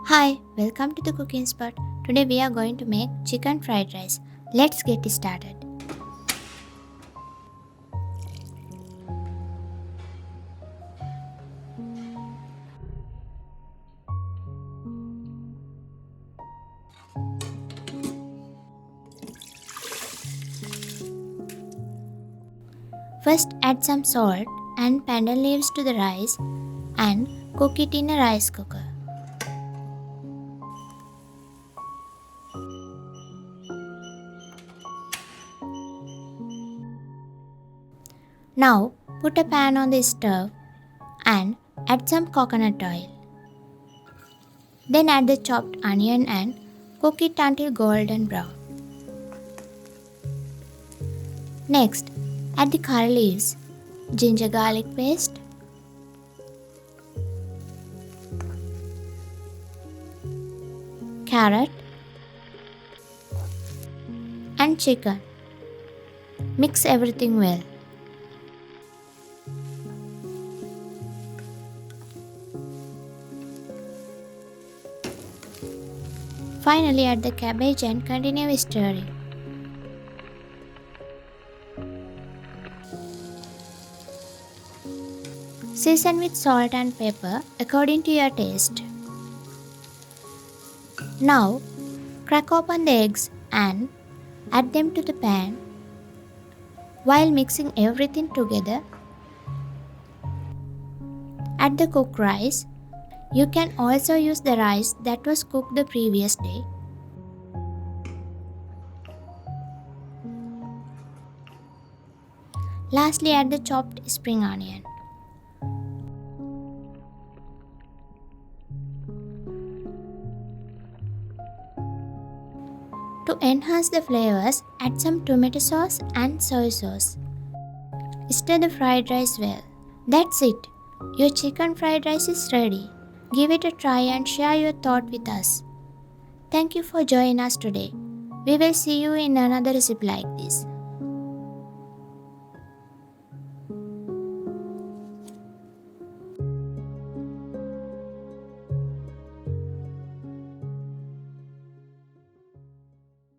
Hi, welcome to the cooking spot. Today we are going to make chicken fried rice. Let's get started. First add some salt and pandan leaves to the rice and cook it in a rice cooker. Now put a pan on the stove and add some coconut oil. Then add the chopped onion and cook it until golden brown. Next, add the curry leaves, ginger garlic paste, carrot, and chicken. Mix everything well. Finally, add the cabbage and continue stirring. Season with salt and pepper according to your taste. Now, crack open the eggs and add them to the pan. While mixing everything together, add the cooked rice. You can also use the rice that was cooked the previous day. Lastly, add the chopped spring onion. To enhance the flavors, add some tomato sauce and soy sauce. Stir the fried rice well. That's it. Your chicken fried rice is ready. Give it a try and share your thought with us. Thank you for joining us today. We will see you in another recipe like this.